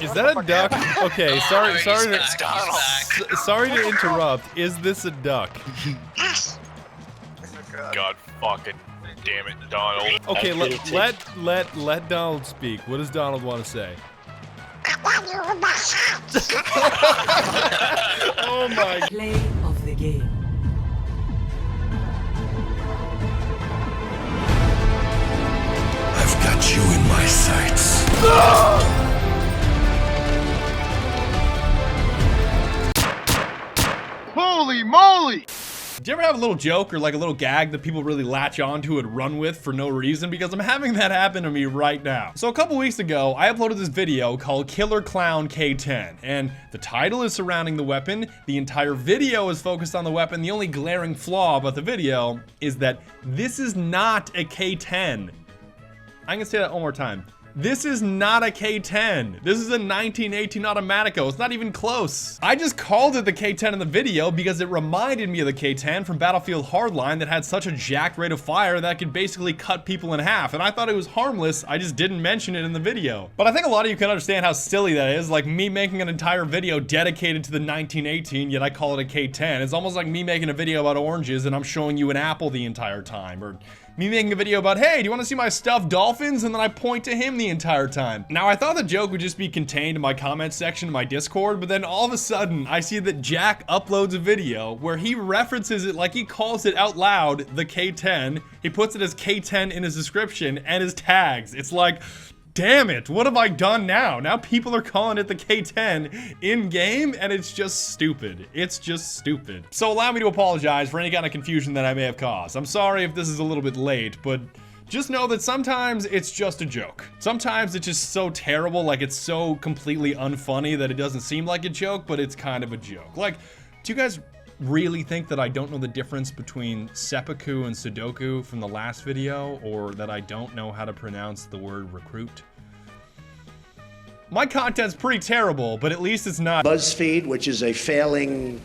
Is that a duck? Okay, sorry to interrupt. Is this a duck? God fucking damn it, Donald. Okay, let Donald speak. What does Donald want to say? Oh my. Play of the game. I've got you in my sights. Holy moly! Do you ever have a little joke or like a little gag that people really latch onto and run with for no reason? Because I'm having that happen to me right now. So a couple weeks ago, I uploaded this video called Killer Clown K10, and the title is surrounding the weapon. The entire video is focused on the weapon. The only glaring flaw about the video is that this is not a K10. I'm gonna say that one more time. This is not a K10. This is a 1918 Automatico. It's not even close. I just called it the K10 in the video because it reminded me of the K10 from Battlefield Hardline that had such a jacked rate of fire that could basically cut people in half. And I thought it was harmless. I just didn't mention it in the video. But I think a lot of you can understand how silly that is. Like me making an entire video dedicated to the 1918, yet I call it a K10. It's almost like me making a video about oranges and I'm showing you an apple the entire time. Or me making a video about, hey, do you want to see my stuffed dolphins? And then I point to him the entire time. Now, I thought the joke would just be contained in my comment section in my Discord, but then all of a sudden, I see that Jack uploads a video where he references it like he calls it out loud, the K10. He puts it as K10 in his description and his tags. It's like, damn it, what have I done now? Now people are calling it the K10 in-game, and it's just stupid. It's just stupid. So allow me to apologize for any kind of confusion that I may have caused. I'm sorry if this is a little bit late, but just know that sometimes it's just a joke. Sometimes it's just so terrible, like it's so completely unfunny that it doesn't seem like a joke, but it's kind of a joke. Like, do you guys really think that I don't know the difference between seppuku and sudoku from the last video, or that I don't know how to pronounce the word recruit? My content's pretty terrible, but at least it's not BuzzFeed, which is a failing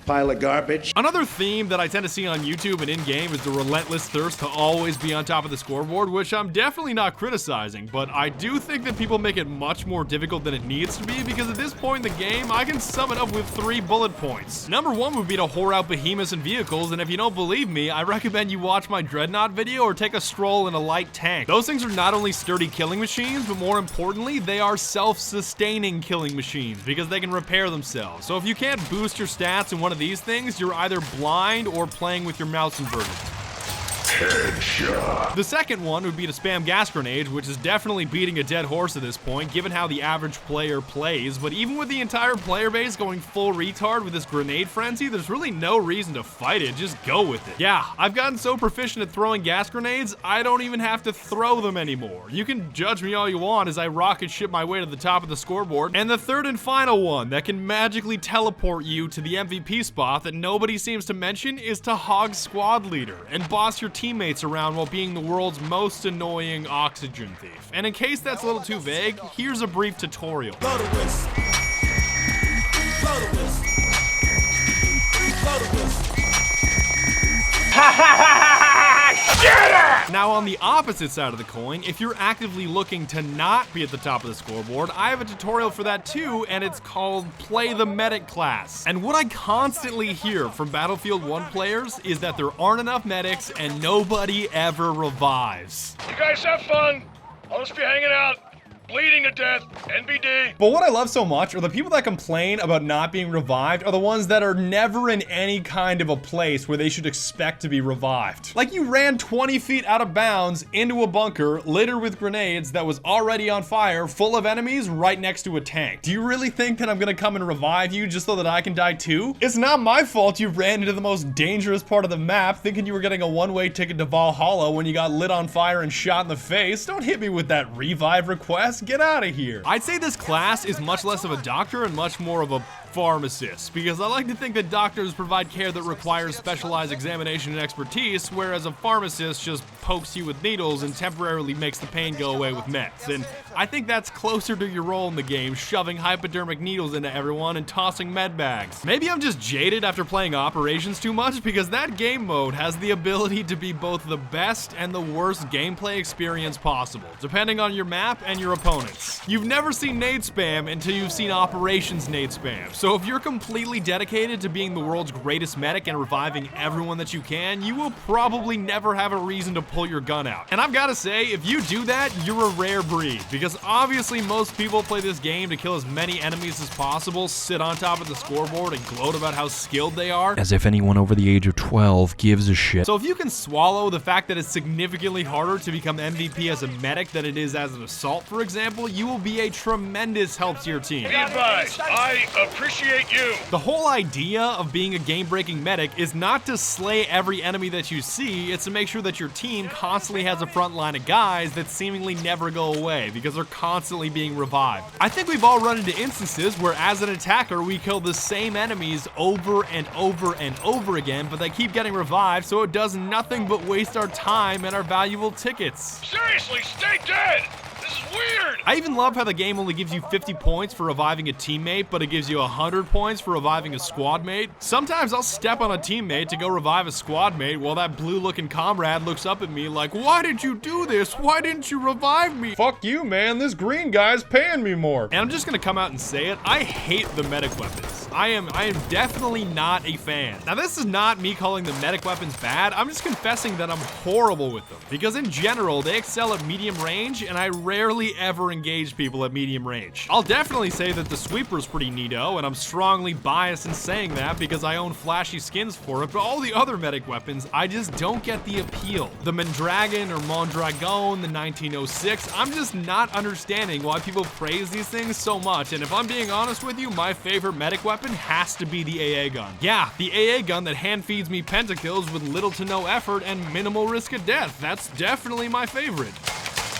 pile of garbage. Another theme that I tend to see on YouTube and in-game is the relentless thirst to always be on top of the scoreboard, which I'm definitely not criticizing, but I do think that people make it much more difficult than it needs to be, because at this point in the game, I can sum it up with 3 bullet points. Number 1 would be to whore out behemoths and vehicles, and if you don't believe me, I recommend you watch my Dreadnought video or take a stroll in a light tank. Those things are not only sturdy killing machines, but more importantly, they are self-sustaining killing machines, because they can repair themselves. So if you can't boost your stats in one of these things, you're either blind or playing with your mouse inverted. Headshot. The second one would be to spam gas grenades, which is definitely beating a dead horse at this point, given how the average player plays. But even with the entire player base going full retard with this grenade frenzy, there's really no reason to fight it, just go with it. Yeah, I've gotten so proficient at throwing gas grenades, I don't even have to throw them anymore. You can judge me all you want as I rocket ship my way to the top of the scoreboard. And the third and final one that can magically teleport you to the MVP spot that nobody seems to mention is to hog squad leader and boss your teammates around while being the world's most annoying oxygen thief. And in case that's a little too vague, here's a brief tutorial. Now on the opposite side of the coin, if you're actively looking to not be at the top of the scoreboard, I have a tutorial for that too, and it's called Play the Medic class. And what I constantly hear from Battlefield 1 players is that there aren't enough medics and nobody ever revives. You guys have fun. I'll just be hanging out, bleeding to death, NBD. But what I love so much are the people that complain about not being revived are the ones that are never in any kind of a place where they should expect to be revived. Like you ran 20 feet out of bounds into a bunker littered with grenades that was already on fire, full of enemies right next to a tank. Do you really think that I'm gonna come and revive you just so that I can die too? It's not my fault you ran into the most dangerous part of the map thinking you were getting a one-way ticket to Valhalla when you got lit on fire and shot in the face. Don't hit me with that revive request. Get out of here. I'd say this class is much less of a doctor and much more of a pharmacist, because I like to think that doctors provide care that requires specialized examination and expertise, whereas a pharmacist just pokes you with needles and temporarily makes the pain go away with meds. And I think that's closer to your role in the game, shoving hypodermic needles into everyone and tossing med bags. Maybe I'm just jaded after playing Operations too much, because that game mode has the ability to be both the best and the worst gameplay experience possible, depending on your map and your opponents. this. You've never seen nade spam until you've seen Operations nade spam. So if you're completely dedicated to being the world's greatest medic and reviving everyone that you can, you will probably never have a reason to pull your gun out. And I've gotta say, if you do that, you're a rare breed, because obviously most people play this game to kill as many enemies as possible, sit on top of the scoreboard and gloat about how skilled they are. As if anyone over the age of 12 gives a shit. So if you can swallow the fact that it's significantly harder to become MVP as a medic than it is as an assault, for example, you will be a tremendous help to your team. Be advised, I appreciate you. The whole idea of being a game-breaking medic is not to slay every enemy that you see, it's to make sure that your team constantly has a front line of guys that seemingly never go away because they're constantly being revived. I think we've all run into instances where as an attacker we kill the same enemies over and over and over again, but they keep getting revived, so it does nothing but waste our time and our valuable tickets. Seriously, stay dead. This is weird. I even love how the game only gives you 50 points for reviving a teammate, but it gives you 100 points for reviving a squad mate. Sometimes I'll step on a teammate to go revive a squad mate while that blue-looking comrade looks up at me like, "Why did you do this? Why didn't you revive me?" Fuck you, man. This green guy's paying me more. And I'm just gonna come out and say it, I hate the medic weapons. I am definitely not a fan. Now this is not me calling the medic weapons bad, I'm just confessing that I'm horrible with them. Because in general, they excel at medium range, and I rarely ever engage people at medium range. I'll definitely say that the sweeper's pretty neato, and I'm strongly biased in saying that because I own flashy skins for it, but all the other medic weapons, I just don't get the appeal. The Mondragon or Mondragon, the 1906, I'm just not understanding why people praise these things so much, and if I'm being honest with you, my favorite medic weapon has to be the AA gun. Yeah, the AA gun that hand feeds me pentakills with little to no effort and minimal risk of death. That's definitely my favorite.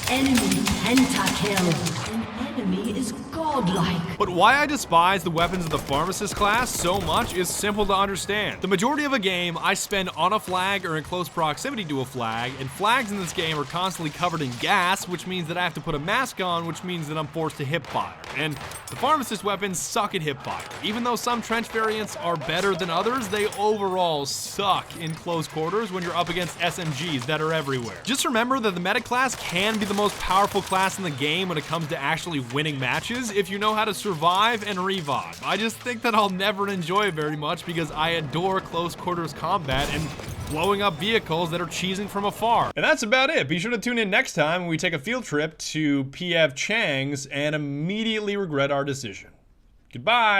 Enemy pentakill. An enemy is godlike. But why I despise the weapons of the Pharmacist class so much is simple to understand. The majority of a game I spend on a flag or in close proximity to a flag, and flags in this game are constantly covered in gas, which means that I have to put a mask on, which means that I'm forced to hip fire. And the Pharmacist weapons suck at hip fire. Even though some trench variants are better than others, they overall suck in close quarters when you're up against SMGs that are everywhere. Just remember that the medic class can be the most powerful class in the game when it comes to actually winning matches if you know how to survive and revive. I just think that I'll never enjoy it very much because I adore close quarters combat and blowing up vehicles that are cheesing from afar. And that's about it. Be sure to tune in next time when we take a field trip to PF Chang's and immediately regret our decision. Goodbye.